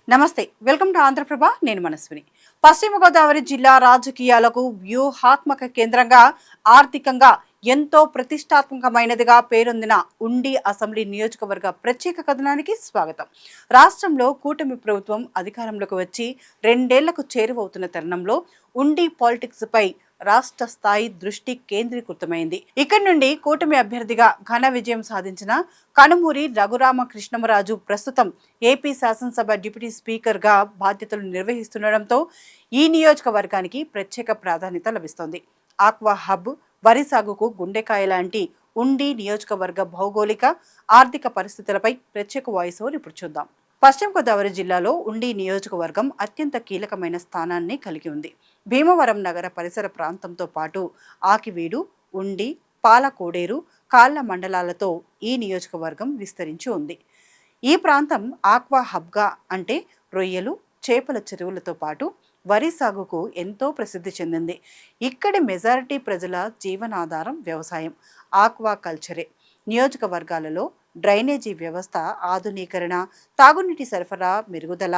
నమస్తే, welcome to Andhraprabha. నేను మనస్విని. పశ్చిమ గోదావరి జిల్లా రాజకీయాలకు వ్యూహాత్మక కేంద్రంగా, ఆర్థికంగా ఎంతో ప్రతిష్టాత్మకమైనదిగా పేరొందిన ఉండి అసెంబ్లీ నియోజకవర్గ ప్రత్యేక కథనానికి స్వాగతం. రాష్ట్రంలో కూటమి ప్రభుత్వం అధికారంలోకి వచ్చి 2 ఏళ్లకు చేరువవుతున్న తరుణంలో ఉండి పాలిటిక్స్ పై రాష్ట్ర స్థాయి దృష్టి కేంద్రీకృతమైంది. ఇక్కడి నుండి కూటమి అభ్యర్థిగా ఘన విజయం సాధించిన కనుమూరి రఘురామకృష్ణమరాజు ప్రస్తుతం ఏపీ శాసనసభ డిప్యూటీ స్పీకర్ గా బాధ్యతలు నిర్వహిస్తుండటంతో ఈ నియోజకవర్గానికి ప్రత్యేక ప్రాధాన్యత లభిస్తోంది. ఆక్వా హబ్, వరి సాగుకు గుండెకాయ లాంటి ఉండి నియోజకవర్గ భౌగోళిక, ఆర్థిక పరిస్థితులపై ప్రత్యేక వాయిస్ ఓవర్ ఇప్పుడు చూద్దాం. పశ్చిమ గోదావరి జిల్లాలో ఉండి నియోజకవర్గం అత్యంత కీలకమైన స్థానాన్ని కలిగి ఉంది. భీమవరం నగర పరిసర ప్రాంతంతో పాటు ఆకివీడు, ఉండి, పాలకోడేరు, కాళ్ళ మండలాలతో ఈ నియోజకవర్గం విస్తరించి ఉంది. ఈ ప్రాంతం ఆక్వా హబ్గా, అంటే రొయ్యలు, చేపల చెరువులతో పాటు వరి సాగుకు ఎంతో ప్రసిద్ధి చెందింది. ఇక్కడి మెజారిటీ ప్రజల జీవనాధారం వ్యవసాయం, ఆక్వా కల్చరే. నియోజకవర్గాలలో డ్రైనేజీ వ్యవస్థ ఆధునీకరణ, తాగునీటి సరఫరా మెరుగుదల,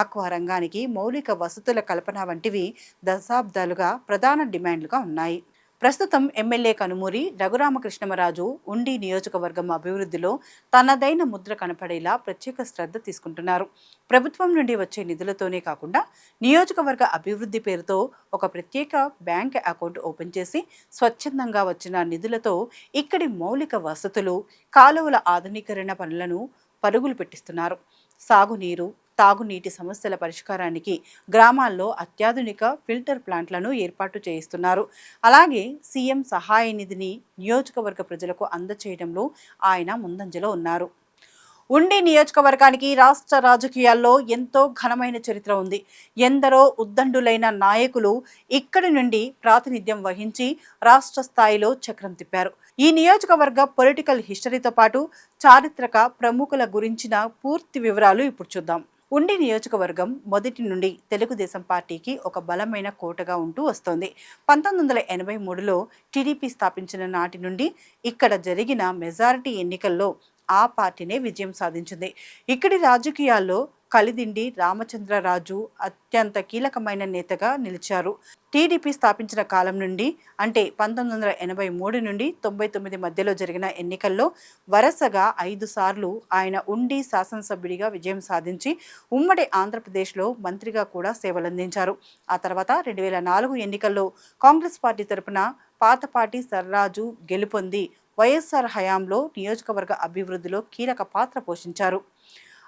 ఆక్వా రంగానికి మౌలిక వసతుల కల్పన వంటివి దశాబ్దాలుగా ప్రధాన డిమాండ్లుగా ఉన్నాయి. ప్రస్తుతం ఎమ్మెల్యే కనుమూరి రఘురామకృష్ణమరాజు ఉండి నియోజకవర్గం అభివృద్ధిలో తనదైన ముద్ర కనపడేలా ప్రత్యేక శ్రద్ధ తీసుకుంటున్నారు. ప్రభుత్వం నుండి వచ్చే నిధులతోనే కాకుండా నియోజకవర్గ అభివృద్ధి పేరుతో ఒక ప్రత్యేక బ్యాంక్ అకౌంట్ ఓపెన్ చేసి స్వచ్ఛందంగా వచ్చిన నిధులతో ఇక్కడి మౌలిక వసతులు, కాలువల ఆధునీకరణ పనులను పరుగులు పెట్టిస్తున్నారు. సాగునీరు, తాగునీటి సమస్యల పరిష్కారానికి గ్రామాల్లో అత్యాధునిక ఫిల్టర్ ప్లాంట్లను ఏర్పాటు చేయిస్తున్నారు. అలాగే సీఎం సహాయ నిధిని నియోజకవర్గ ప్రజలకు అందచేయడంలో ఆయన ముందంజలో ఉన్నారు. ఉండి నియోజకవర్గానికి రాష్ట్ర రాజకీయాల్లో ఎంతో ఘనమైన చరిత్ర ఉంది. ఎందరో ఉద్దండులైన నాయకులు ఇక్కడి నుండి ప్రాతినిధ్యం వహించి రాష్ట్ర స్థాయిలో చక్రం తిప్పారు. ఈ నియోజకవర్గ పొలిటికల్ హిస్టరీతో పాటు చారిత్రక ప్రముఖుల గురించిన పూర్తి వివరాలు ఇప్పుడు చూద్దాం. ఉండి నియోజకవర్గం మొదటి నుండి తెలుగుదేశం పార్టీకి ఒక బలమైన కోటగా ఉంటూ వస్తోంది. 1983లో టీడీపీ స్థాపించిన నాటి నుండి ఇక్కడ జరిగిన మెజారిటీ ఎన్నికల్లో ఆ పార్టీనే విజయం సాధించింది. ఇక్కడి రాజకీయాల్లో కలిదిండి రామచంద్రరాజు అత్యంత కీలకమైన నేతగా నిలిచారు. టీడీపీ స్థాపించిన కాలం నుండి, అంటే 1983 నుండి 99 మధ్యలో జరిగిన ఎన్నికల్లో వరుసగా 5 సార్లు ఆయన ఉండి శాసనసభ్యుడిగా విజయం సాధించి ఉమ్మడి ఆంధ్రప్రదేశ్లో మంత్రిగా కూడా సేవలందించారు. ఆ తర్వాత 2004 ఎన్నికల్లో కాంగ్రెస్ పార్టీ తరపున పాతపాటి సర్రాజు గెలుపొంది వైఎస్ఆర్ హయాంలో నియోజకవర్గ అభివృద్ధిలో కీలక పాత్ర పోషించారు.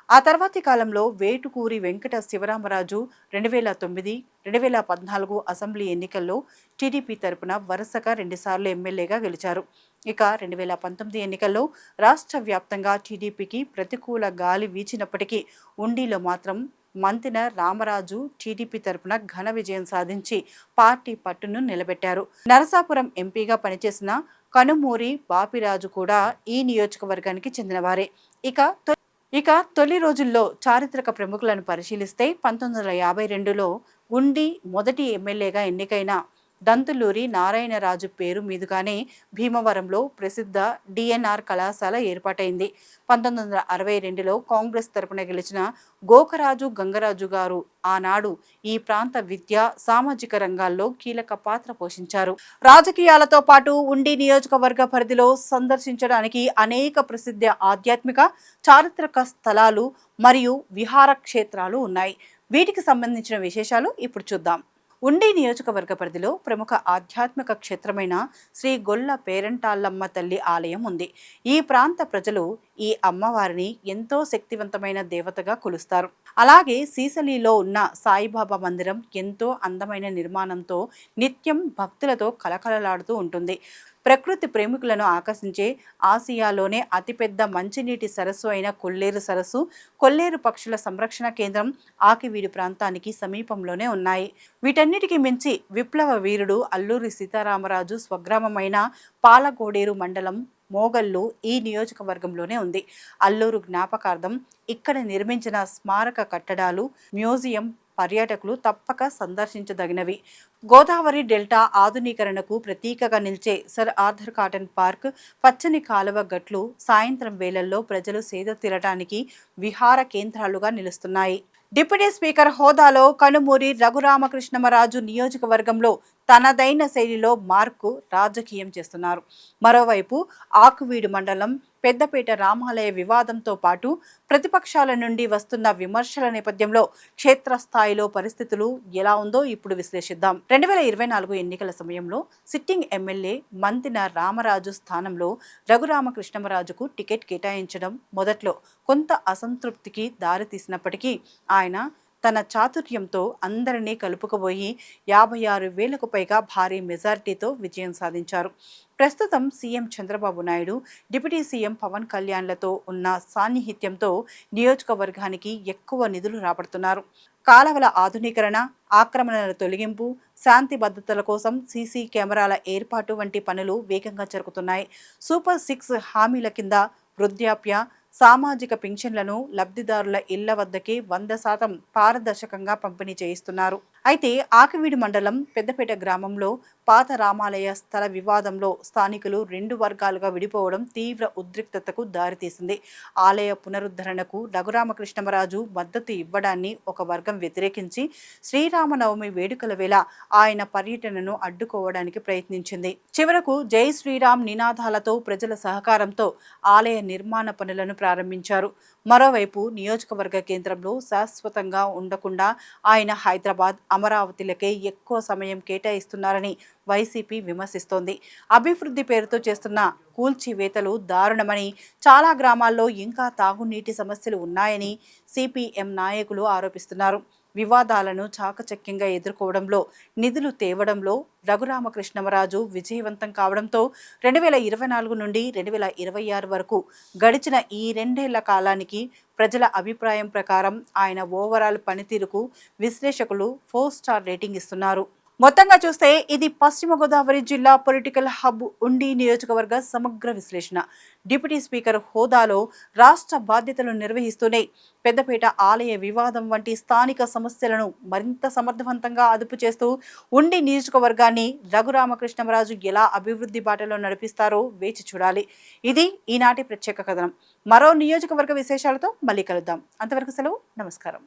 ఆ తర్వాతి కాలంలో వేటుకూరి వెంకట శివరామరాజు 2009, 2014 అసెంబ్లీ ఎన్నికల్లో టీడీపీ తరపున వరుసగా 2 సార్లు ఎమ్మెల్యేగా గెలిచారు. ఇక 2019 ఎన్నికల్లో రాష్ట్ర వ్యాప్తంగా టీడీపీకి ప్రతికూల గాలి వీచినప్పటికీ ఉండిలో మాత్రం మంతిన రామరాజు టీడీపీ తరపున ఘన విజయం సాధించి పార్టీ పట్టును నిలబెట్టారు. నరసాపురం ఎంపీగా పనిచేసిన కనుమూరి బాపిరాజు కూడా ఈ నియోజకవర్గానికి చెందినవారే. ఇక తొలి రోజుల్లో చారిత్రక ప్రముఖులను పరిశీలిస్తే 1952లో ఉండి మొదటి ఎమ్మెల్యేగా ఎన్నికైన దంతులూరి నారాయణరాజు పేరు మీదుగానే భీమవరంలో ప్రసిద్ధ డిఎన్ఆర్ కళాశాల ఏర్పాటైంది. 1962లో కాంగ్రెస్ తరపున గెలిచిన గోకరాజు గంగరాజు గారు ఆనాడు ఈ ప్రాంత విద్య, సామాజిక రంగాల్లో కీలక పాత్ర పోషించారు. రాజకీయాలతో పాటు ఉండి నియోజకవర్గ పరిధిలో సందర్శించడానికి అనేక ప్రసిద్ధ ఆధ్యాత్మిక, చారిత్రక స్థలాలు మరియు విహార క్షేత్రాలు ఉన్నాయి. వీటికి సంబంధించిన విశేషాలు ఇప్పుడు చూద్దాం. ఉండి నియోజకవర్గ పరిధిలో ప్రముఖ ఆధ్యాత్మిక క్షేత్రమైన శ్రీ గొల్ల పేరంటాళ్ళమ్మ తల్లి ఆలయం ఉంది. ఈ ప్రాంత ప్రజలు ఈ అమ్మవారిని ఎంతో శక్తివంతమైన దేవతగా కొలుస్తారు. అలాగే సీసలీలో ఉన్న సాయిబాబా మందిరం ఎంతో అందమైన నిర్మాణంతో నిత్యం భక్తులతో కలకలలాడుతూ ఉంటుంది. ప్రకృతి ప్రేమికులను ఆకర్షించే ఆసియాలోనే అతిపెద్ద మంచినీటి సరస్సు అయిన కొల్లేరు సరస్సు, కొల్లేరు పక్షుల సంరక్షణ కేంద్రం ఆకివీడు ప్రాంతానికి సమీపంలోనే ఉన్నాయి. వీటన్నిటికీ మించి విప్లవ వీరుడు అల్లూరి సీతారామరాజు స్వగ్రామమైన పాలకోడేరు మండలం మోగల్లు ఈ నియోజకవర్గంలోనే ఉంది. అల్లూరు జ్ఞాపకార్థం ఇక్కడ నిర్మించిన స్మారక కట్టడాలు, మ్యూజియం, పర్యాటకులు తప్పక సందర్శించదగినవి. గోదావరి డెల్టా ఆధునీకరణకు ప్రతీకగా నిలిచే సర్ ఆర్థర్ కాటన్ పార్క్, పచ్చని కాలువ గట్లు సాయంత్రం వేళల్లో ప్రజలు సేద తీరటానికి విహార కేంద్రాలుగా నిలుస్తున్నాయి. డిప్యూటీ స్పీకర్ హోదాలో కనుమూరి రఘురామకృష్ణమరాజు నియోజకవర్గంలో తనదైన శైలిలో మార్కు రాజకీయం చేస్తున్నారు. మరోవైపు ఆకువీడు మండలం పెద్దపేట రామాలయ వివాదంతో పాటు ప్రతిపక్షాల నుండి వస్తున్న విమర్శల నేపథ్యంలో క్షేత్రస్థాయిలో పరిస్థితులు ఎలా ఉందో ఇప్పుడు విశ్లేషిద్దాం. 2024 ఎన్నికల సమయంలో సిట్టింగ్ ఎమ్మెల్యే మంతిన రామరాజు స్థానంలో రఘురామకృష్ణమరాజుకు టికెట్ కేటాయించడం మొదట్లో కొంత అసంతృప్తికి దారితీసినప్పటికీ ఆయన తన చాతుర్యంతో అందరినీ కలుపుకుపోయి 56,000కు పైగా భారీ మెజారిటీతో విజయం సాధించారు. ప్రస్తుతం CM Chandrababu Naidu, deputy CM Pawan కళ్యాణ్లతో ఉన్న సాన్నిహిత్యంతో నియోజకవర్గానికి ఎక్కువ నిధులు రాబడుతున్నారు. కాలవల ఆధునీకరణ, ఆక్రమణల తొలగింపు, శాంతి భద్రతల కోసం సీసీ కెమెరాల ఏర్పాటు వంటి పనులు వేగంగా జరుగుతున్నాయి. సూపర్ 6 హామీల కింద వృద్ధాప్య, సామాజిక పింఛన్లను లబ్ధిదారుల ఇళ్ల వద్దకే 100% పారదర్శకంగా పంపిణీ చేయిస్తున్నారు. అయితే ఆకివీడు మండలం పెద్దపేట గ్రామంలో పాత రామాలయ స్థల వివాదంలో స్థానికులు 2 వర్గాలుగా విడిపోవడం తీవ్ర ఉద్రిక్తతకు దారితీసింది. ఆలయ పునరుద్ధరణకు రఘురామకృష్ణమరాజు మద్దతు ఇవ్వడాన్ని ఒక వర్గం వ్యతిరేకించి శ్రీరామనవమి వేడుకల వేళ ఆయన పర్యటనను అడ్డుకోవడానికి ప్రయత్నించింది. చివరకు జై శ్రీరామ్ నినాదాలతో ప్రజల సహకారంతో ఆలయ నిర్మాణ పనులను ప్రారంభించారు. మరోవైపు నియోజకవర్గ కేంద్రంలో శాశ్వతంగా ఉండకుండా ఆయన హైదరాబాద్, అమరావతిలకే ఎక్కువ సమయం కేటాయిస్తున్నారని వైసీపీ విమర్శిస్తోంది. అభివృద్ధి పేరుతో చేస్తున్న కూల్చివేతలు దారుణమని, చాలా గ్రామాల్లో ఇంకా తాగునీటి సమస్యలు ఉన్నాయని సిపిఎం నాయకులు ఆరోపిస్తున్నారు. వివాదాలను చాకచక్యంగా ఎదుర్కోవడంలో, నిధులు తేవడంలో రఘురామకృష్ణమరాజు విజయవంతం కావడంతో 2024 నుండి 2026 వరకు గడిచిన ఈ 2 ఏళ్ల కాలానికి ప్రజల అభిప్రాయం ప్రకారం ఆయన ఓవరాల్ పనితీరుకు విశ్లేషకులు 4 స్టార్ రేటింగ్ ఇస్తున్నారు. మొత్తంగా చూస్తే ఇది పశ్చిమ గోదావరి జిల్లా పొలిటికల్ హబ్ ఉండి నియోజకవర్గ సమగ్ర విశ్లేషణ. డిప్యూటీ స్పీకర్ హోదాలో రాష్ట్ర బాధ్యతలు నిర్వహిస్తూనే పెద్దపేట ఆలయ వివాదం వంటి స్థానిక సమస్యలను మరింత సమర్థవంతంగా అదుపు చేస్తూ ఉండి నియోజకవర్గాన్ని రఘురామకృష్ణమరాజు ఎలా అభివృద్ధి బాటలో నడిపిస్తారో వేచి చూడాలి. ఇది ఈనాటి ప్రత్యేక కథనం. మరో నియోజకవర్గ విశేషాలతో మళ్ళీ కలుద్దాం. అంతవరకు సెలవు. నమస్కారం.